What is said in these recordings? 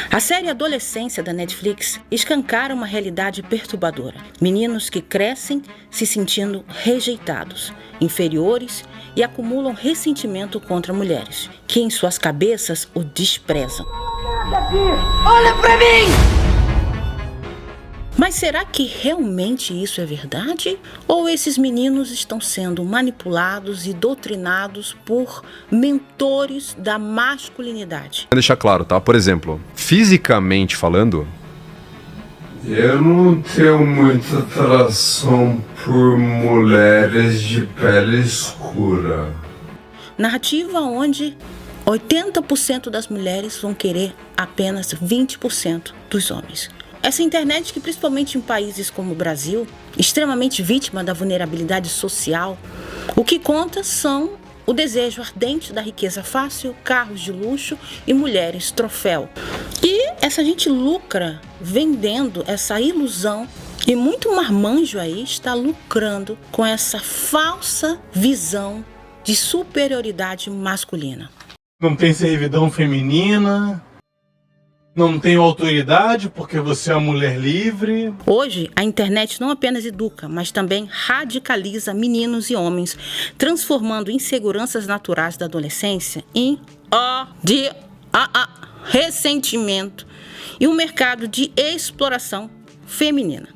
A série Adolescência da Netflix escancara uma realidade perturbadora. Meninos que crescem se sentindo rejeitados, inferiores e acumulam ressentimento contra mulheres, que em suas cabeças o desprezam. Olha pra mim! Mas será que realmente isso é verdade? Ou esses meninos estão sendo manipulados e doutrinados por mentores da masculinidade? Vou deixar claro, tá? Por exemplo, fisicamente falando, eu não tenho muita atração por mulheres de pele escura. Narrativa onde 80% das mulheres vão querer apenas 20% dos homens. Essa internet que, principalmente em países como o Brasil, extremamente vítima da vulnerabilidade social, o que conta são o desejo ardente da riqueza fácil, carros de luxo e mulheres troféu. E essa gente lucra vendendo essa ilusão, e muito marmanjo aí está lucrando com essa falsa visão de superioridade masculina. Não tem servidão feminina, não tenho autoridade porque você é uma mulher livre. Hoje, a internet não apenas educa, mas também radicaliza meninos e homens, transformando inseguranças naturais da adolescência em ressentimento e um mercado de exploração feminina.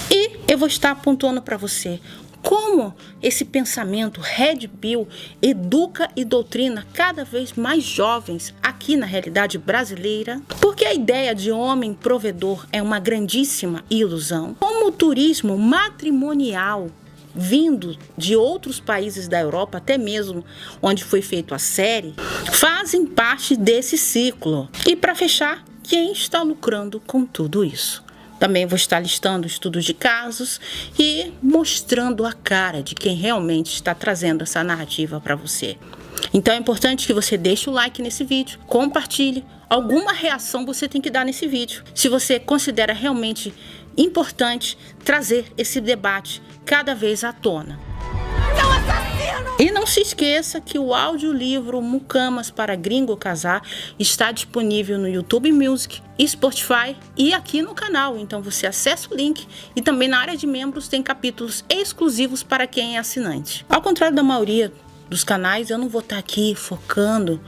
E eu vou estar apontando para você como esse pensamento Red Pill educa e doutrina cada vez mais jovens aqui na realidade brasileira, porque a ideia de homem provedor é uma grandíssima ilusão. Como o turismo matrimonial vindo de outros países da Europa, até mesmo onde foi feita a série, fazem parte desse ciclo. E para fechar, quem está lucrando com tudo isso? Também vou estar listando estudos de casos e mostrando a cara de quem realmente está trazendo essa narrativa para você. Então é importante que você deixe o like nesse vídeo, compartilhe. Alguma reação você tem que dar nesse vídeo. Se você considera realmente importante trazer esse debate cada vez à tona. E não se esqueça que o audiolivro Mucamas para Gringo Casar está disponível no YouTube Music, Spotify e aqui no canal. Então você acessa o link e também na área de membros tem capítulos exclusivos para quem é assinante. Ao contrário da maioria dos canais, eu não vou estar aqui focando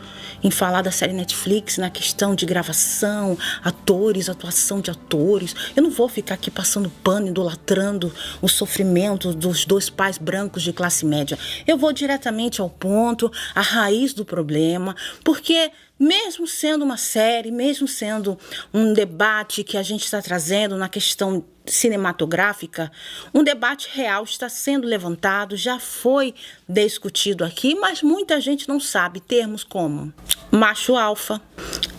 em falar da série Netflix na questão de gravação, atores, atuação de atores. Eu não vou ficar aqui passando pano, idolatrando o sofrimento dos dois pais brancos de classe média. Eu vou diretamente ao ponto, à raiz do problema, porque mesmo sendo uma série, mesmo sendo um debate que a gente está trazendo na questão cinematográfica, um debate real está sendo levantado, já foi discutido aqui, mas muita gente não sabe termos como macho alfa,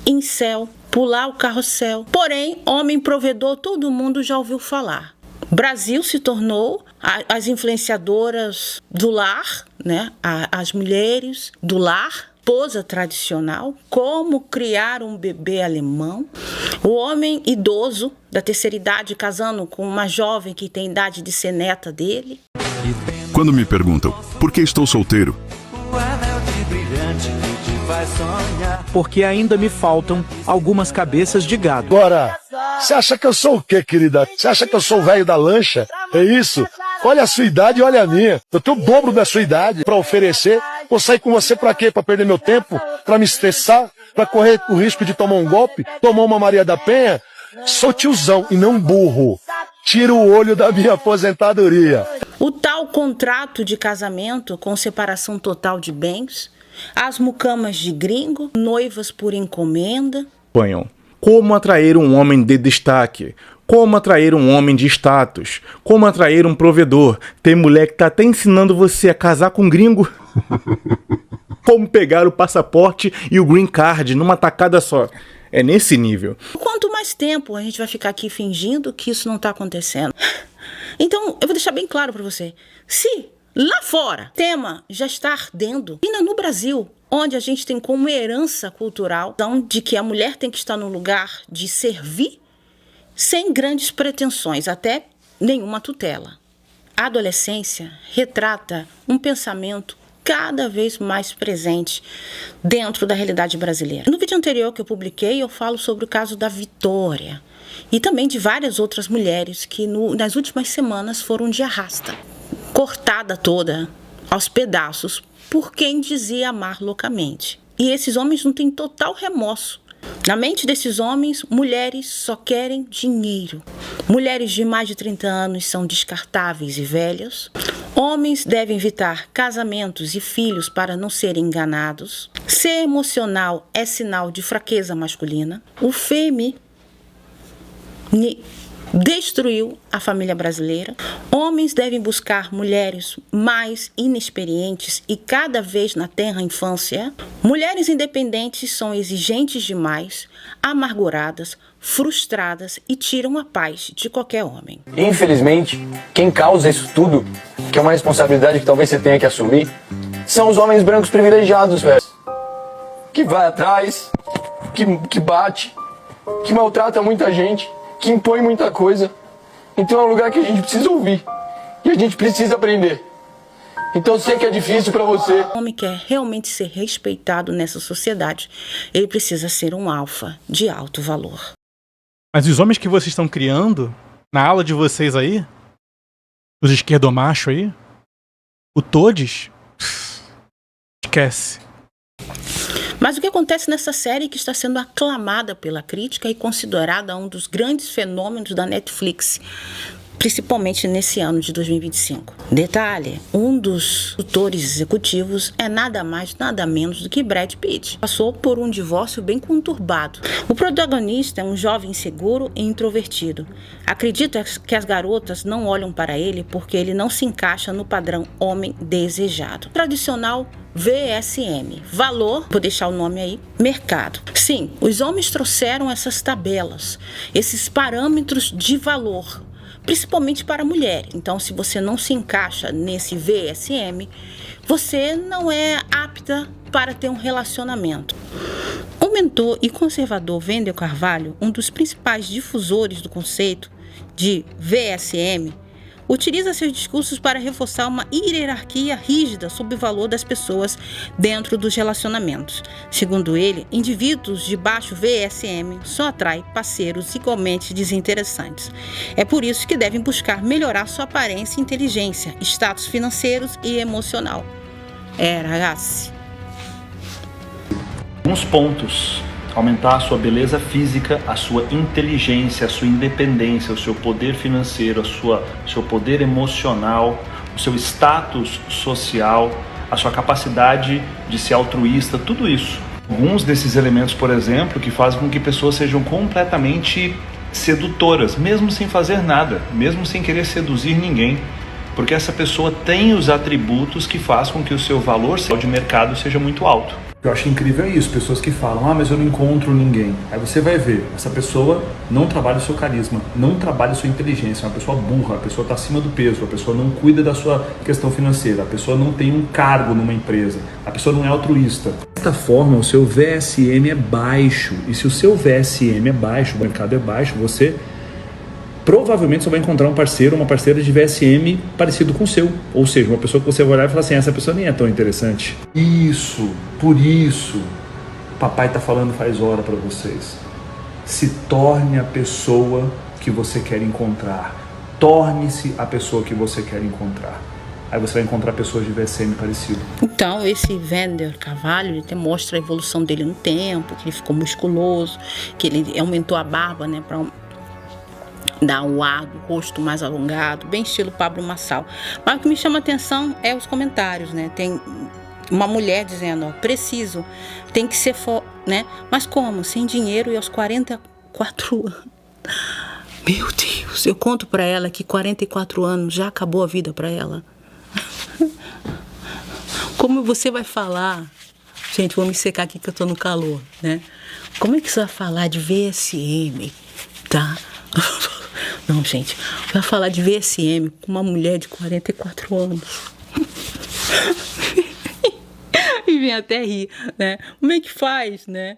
incel, pular o carrossel. Porém, homem provedor, todo mundo já ouviu falar. Brasil se tornou as influenciadoras do lar, né? As mulheres do lar, esposa tradicional, como criar um bebê alemão, o homem idoso da terceira idade casando com uma jovem que tem idade de ser neta dele. Quando me perguntam por que estou solteiro, porque ainda me faltam algumas cabeças de gado. Agora, você acha que eu sou o quê, querida? Você acha que eu sou o velho da lancha? É isso? Olha a sua idade e olha a minha. Eu tenho o dobro da sua idade para oferecer. Vou sair com você pra quê? Pra perder meu tempo? Pra me estressar? Pra correr o risco de tomar um golpe? Tomar uma Maria da Penha? Sou tiozão e não burro. Tira o olho da minha aposentadoria. O tal contrato de casamento com separação total de bens, as mucamas de gringo, noivas por encomenda. Como atrair um homem de destaque? Como atrair um homem de status? Como atrair um provedor? Tem mulher que tá até ensinando você a casar com um gringo. Como pegar o passaporte e o green card numa tacada só. É nesse nível. Quanto mais tempo a gente vai ficar aqui fingindo que isso não está acontecendo? Então, eu vou deixar bem claro para você. Se lá fora o tema já está ardendo, e no Brasil, onde a gente tem como herança cultural de que a mulher tem que estar no lugar de servir, sem grandes pretensões, até nenhuma tutela. A adolescência retrata um pensamento cada vez mais presente dentro da realidade brasileira. No vídeo anterior que eu publiquei, eu falo sobre o caso da Vitória e também de várias outras mulheres que nas últimas semanas foram de arrasta, cortada toda aos pedaços por quem dizia amar loucamente. E esses homens não têm total remorso. Na mente desses homens, mulheres só querem dinheiro. Mulheres de mais de 30 anos são descartáveis e velhas. Homens devem evitar casamentos e filhos para não serem enganados. Ser emocional é sinal de fraqueza masculina. O FEMI destruiu a família brasileira. Homens devem buscar mulheres mais inexperientes e cada vez na tenra infância. Mulheres independentes são exigentes demais, amarguradas, frustradas e tiram a paz de qualquer homem. Infelizmente, quem causa isso tudo, que é uma responsabilidade que talvez você tenha que assumir, são os homens brancos privilegiados, velho. Que vai atrás, que bate, que maltrata muita gente, que impõe muita coisa. Então é um lugar que a gente precisa ouvir e a gente precisa aprender. Então eu sei que é difícil para você. O homem quer realmente ser respeitado nessa sociedade, ele precisa ser um alfa de alto valor. Mas os homens que vocês estão criando, na aula de vocês aí, os esquerdomachos aí, o todes, esquece. Mas o que acontece nessa série que está sendo aclamada pela crítica e considerada um dos grandes fenômenos da Netflix, principalmente nesse ano de 2025. Detalhe, um dos produtores executivos é nada mais, nada menos do que Brad Pitt. Passou por um divórcio bem conturbado. O protagonista é um jovem inseguro e introvertido. Acredita que as garotas não olham para ele porque ele não se encaixa no padrão homem desejado. Tradicional VSM, valor, vou deixar o nome aí, mercado. Sim, os homens trouxeram essas tabelas, esses parâmetros de valor, principalmente para a mulher. Então, se você não se encaixa nesse VSM, você não é apta para ter um relacionamento. O mentor e conservador Wendel Carvalho, um dos principais difusores do conceito de VSM, utiliza seus discursos para reforçar uma hierarquia rígida sobre o valor das pessoas dentro dos relacionamentos. Segundo ele, indivíduos de baixo VSM só atraem parceiros igualmente desinteressantes. É por isso que devem buscar melhorar sua aparência e inteligência, status financeiros e emocional. Ragazzi. Alguns pontos: aumentar a sua beleza física, a sua inteligência, a sua independência, o seu poder financeiro, o seu poder emocional, o seu status social, a sua capacidade de ser altruísta, tudo isso. Alguns desses elementos, por exemplo, que fazem com que pessoas sejam completamente sedutoras, mesmo sem fazer nada, mesmo sem querer seduzir ninguém, porque essa pessoa tem os atributos que fazem com que o seu valor de mercado seja muito alto. Eu acho incrível isso, pessoas que falam, mas eu não encontro ninguém. Aí você vai ver, essa pessoa não trabalha o seu carisma, não trabalha a sua inteligência, é uma pessoa burra, a pessoa está acima do peso, a pessoa não cuida da sua questão financeira, a pessoa não tem um cargo numa empresa, a pessoa não é altruísta. Desta forma, o seu VSM é baixo, e se o seu VSM é baixo, o mercado é baixo, você provavelmente você vai encontrar um parceiro, uma parceira de VSM parecido com o seu. Ou seja, uma pessoa que você vai olhar e falar assim, essa pessoa nem é tão interessante. Isso, por isso, o papai está falando faz hora para vocês. Se torne a pessoa que você quer encontrar. Torne-se a pessoa que você quer encontrar. Aí você vai encontrar pessoas de VSM parecido. Então, esse Wendel Carvalho, ele até mostra a evolução dele no tempo, que ele ficou musculoso, que ele aumentou a barba, né, para dar um ar do rosto mais alongado, bem estilo Pablo Marçal. Mas o que me chama a atenção é os comentários, né? Tem uma mulher dizendo, ó, preciso, tem que ser, né? Mas como? Sem dinheiro e aos 44 anos. Meu Deus, eu conto pra ela que 44 anos já acabou a vida pra ela. Como você vai falar? Gente, vou me secar aqui que eu tô no calor, né? Como é que você vai falar de VSM, tá? Não, gente, vai falar de VSM com uma mulher de 44 anos. E vem até rir, né? Como é que faz, né?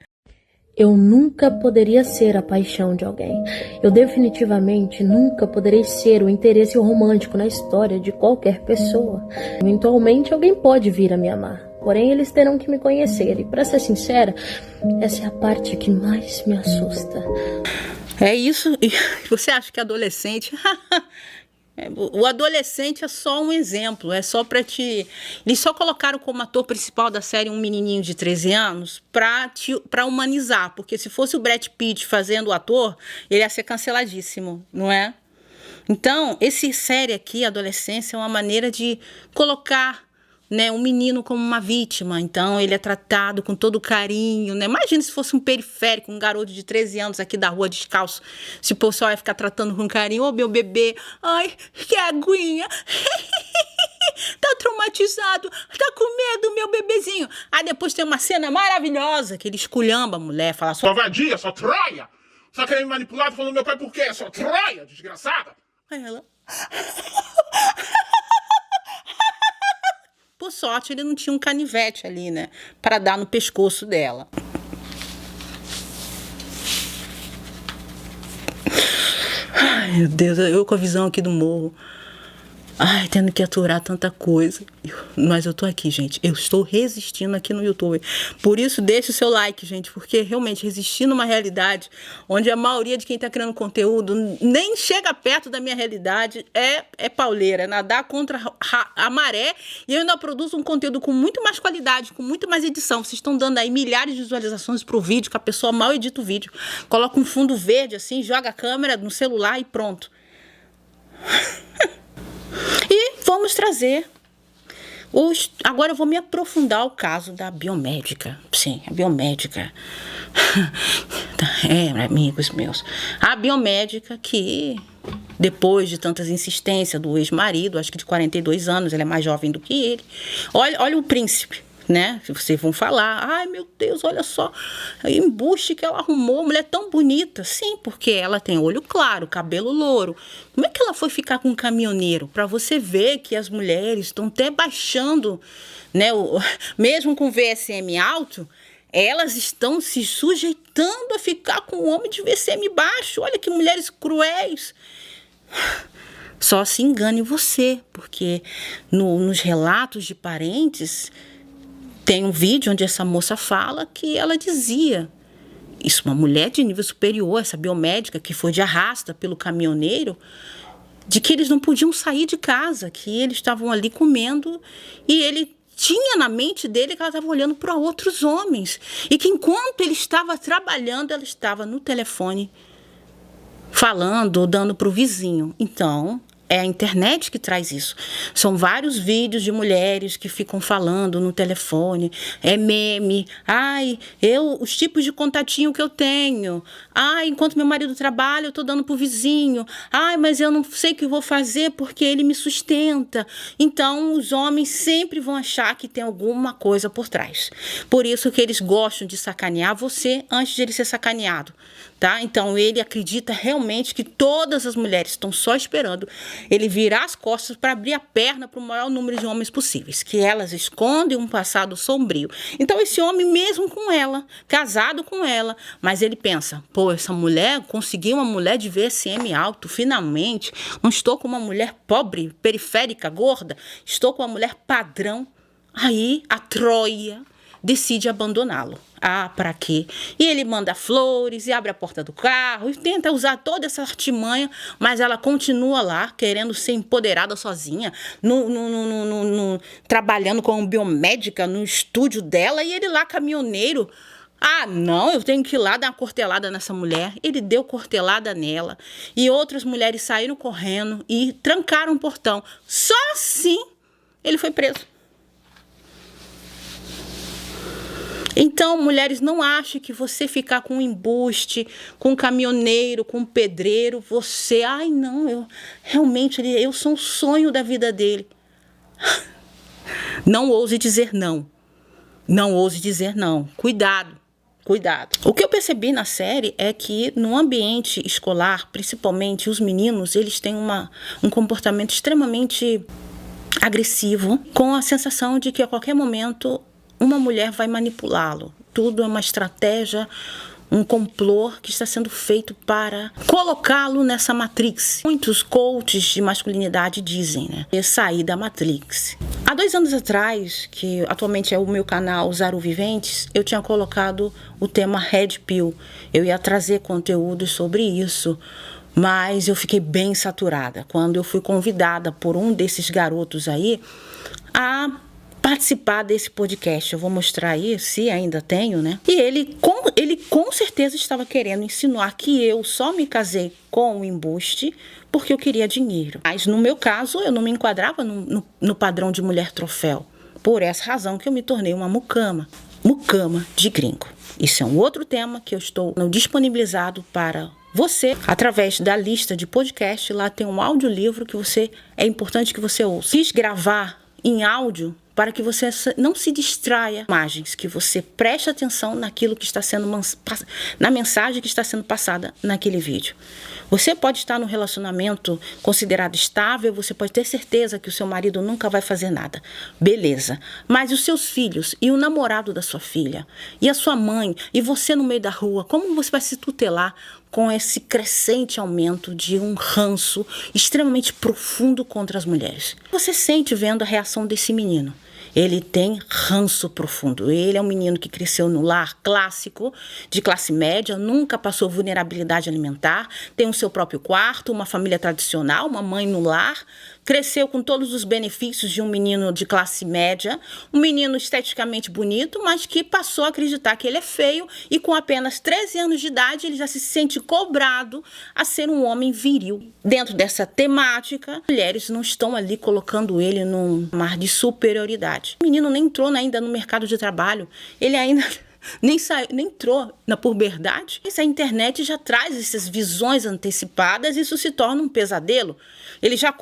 Eu nunca poderia ser a paixão de alguém. Eu definitivamente nunca poderei ser o interesse romântico na história de qualquer pessoa. Eventualmente alguém pode vir a me amar. Porém, eles terão que me conhecer. E pra ser sincera, essa é a parte que mais me assusta. É isso. E você acha que adolescente... O adolescente é só um exemplo, é só pra te... Eles só colocaram como ator principal da série um menininho de 13 anos pra humanizar, porque se fosse o Brad Pitt fazendo o ator, ele ia ser canceladíssimo, não é? Então, essa série aqui, Adolescência, é uma maneira de colocar, né, um menino como uma vítima. Então ele é tratado com todo carinho, né? Imagina se fosse um periférico, um garoto de 13 anos aqui da rua descalço, se o pessoal ia ficar tratando com carinho. Ô, meu bebê, ai, que aguinha, tá traumatizado, tá com medo, meu bebezinho. Aí depois tem uma cena maravilhosa que ele esculhamba a mulher, fala: sua vadia, sua troia, só querendo me manipular, tô falando meu pai por quê? Sua troia, desgraçada. Aí ela... Por sorte, ele não tinha um canivete ali, né? Para dar no pescoço dela. Ai, meu Deus, eu com a visão aqui do morro. Ai, tendo que aturar tanta coisa. Mas eu tô aqui, gente. Eu estou resistindo aqui no YouTube. Por isso, deixe o seu like, gente. Porque realmente resistir numa realidade onde a maioria de quem tá criando conteúdo nem chega perto da minha realidade é pauleira. É nadar contra a maré. E eu ainda produzo um conteúdo com muito mais qualidade, com muito mais edição. Vocês estão dando aí milhares de visualizações pro vídeo, que a pessoa mal edita o vídeo. Coloca um fundo verde assim, joga a câmera no celular e pronto. E vamos trazer agora eu vou me aprofundar ao caso da biomédica. Sim, a biomédica. Amigos meus. A biomédica que, depois de tantas insistências do ex-marido, acho que de 42 anos, ela é mais jovem do que ele. Olha o príncipe, né? Vocês vão falar: ai, meu Deus, olha só o embuste que ela arrumou, mulher tão bonita. Sim, porque ela tem olho claro, cabelo louro. Como é que ela foi ficar com um caminhoneiro? Para você ver que as mulheres estão até baixando, né? Mesmo com VSM alto, elas estão se sujeitando a ficar com um homem de VSM baixo. Olha que mulheres cruéis. Só se engane você, porque nos relatos de parentes tem um vídeo onde essa moça fala que ela dizia, isso, uma mulher de nível superior, essa biomédica que foi de arrasta pelo caminhoneiro, de que eles não podiam sair de casa, que eles estavam ali comendo e ele tinha na mente dele que ela estava olhando para outros homens e que enquanto ele estava trabalhando, ela estava no telefone falando ou dando para o vizinho. Então, é a internet que traz isso. São vários vídeos de mulheres que ficam falando no telefone. É meme. Ai, os tipos de contatinho que eu tenho. Ai, enquanto meu marido trabalha, eu tô dando pro vizinho. Ai, mas eu não sei o que eu vou fazer porque ele me sustenta. Então, os homens sempre vão achar que tem alguma coisa por trás. Por isso que eles gostam de sacanear você antes de ele ser sacaneado. Tá? Então, ele acredita realmente que todas as mulheres estão só esperando ele virar as costas para abrir a perna para o maior número de homens possíveis, que elas escondem um passado sombrio. Então, esse homem, mesmo com ela, casado com ela, mas ele pensa: pô, essa mulher, consegui uma mulher de VSM alto, finalmente, não estou com uma mulher pobre, periférica, gorda, estou com uma mulher padrão. Aí, a Troia decide abandoná-lo. Ah, para quê? E ele manda flores e abre a porta do carro e tenta usar toda essa artimanha, mas ela continua lá, querendo ser empoderada sozinha, trabalhando como biomédica no estúdio dela, e ele lá, caminhoneiro. Ah, não, eu tenho que ir lá dar uma cortelada nessa mulher. Ele deu cortelada nela. E outras mulheres saíram correndo e trancaram o portão. Só assim ele foi preso. Então, mulheres, não achem que você ficar com um embuste, com um caminhoneiro, com um pedreiro, você... Ai, não, eu sou um sonho da vida dele. Não ouse dizer não. Não ouse dizer não. Cuidado, cuidado. O que eu percebi na série é que no ambiente escolar, principalmente os meninos, eles têm um comportamento extremamente agressivo, com a sensação de que a qualquer momento uma mulher vai manipulá-lo. Tudo é uma estratégia um complô que está sendo feito para colocá-lo nessa Matrix. Muitos coaches de masculinidade dizem, né? Sair da Matrix. Há 2 anos atrás, que atualmente é o meu canal Zaro Viventes, eu tinha colocado o tema Red Pill. Eu ia trazer conteúdos sobre isso, mas eu fiquei bem saturada quando eu fui convidada por um desses garotos aí a participar desse podcast. Eu vou mostrar aí, se ainda tenho, né? E ele com certeza estava querendo insinuar que eu só me casei com o embuste porque eu queria dinheiro. Mas no meu caso, eu não me enquadrava no padrão de mulher troféu. Por essa razão que eu me tornei uma mucama. Mucama de gringo. Isso é um outro tema que eu estou disponibilizado para você, através da lista de podcast. Lá tem um audiolivro que é importante que você ouça. Quis gravar em áudio para que você não se distraia com imagens, que você preste atenção naquilo que está sendo na mensagem que está sendo passada naquele vídeo. Você pode estar num relacionamento considerado estável, você pode ter certeza que o seu marido nunca vai fazer nada. Beleza. Mas os seus filhos e o namorado da sua filha e a sua mãe e você no meio da rua, como você vai se tutelar com esse crescente aumento de um ranço extremamente profundo contra as mulheres? Você sente vendo a reação desse menino. Ele tem ranço profundo. Ele é um menino que cresceu no lar clássico, de classe média, nunca passou vulnerabilidade alimentar, tem o seu próprio quarto, uma família tradicional, uma mãe no lar, cresceu com todos os benefícios de um menino de classe média, um menino esteticamente bonito, mas que passou a acreditar que ele é feio e com apenas 13 anos de idade ele já se sente cobrado a ser um homem viril. Dentro dessa temática, mulheres não estão ali colocando ele num mar de superioridade. O menino nem entrou ainda no mercado de trabalho, ele ainda nem entrou na puberdade. A internet já traz essas visões antecipadas e isso se torna um pesadelo. Ele já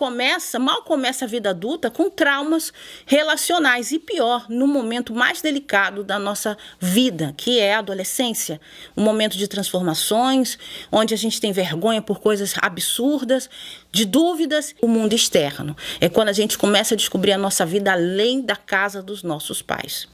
mal começa a vida adulta com traumas relacionais e pior, no momento mais delicado da nossa vida, que é a adolescência. Um momento de transformações, onde a gente tem vergonha por coisas absurdas, de dúvidas, o mundo externo. É quando a gente começa a descobrir a nossa vida além da casa dos nossos pais.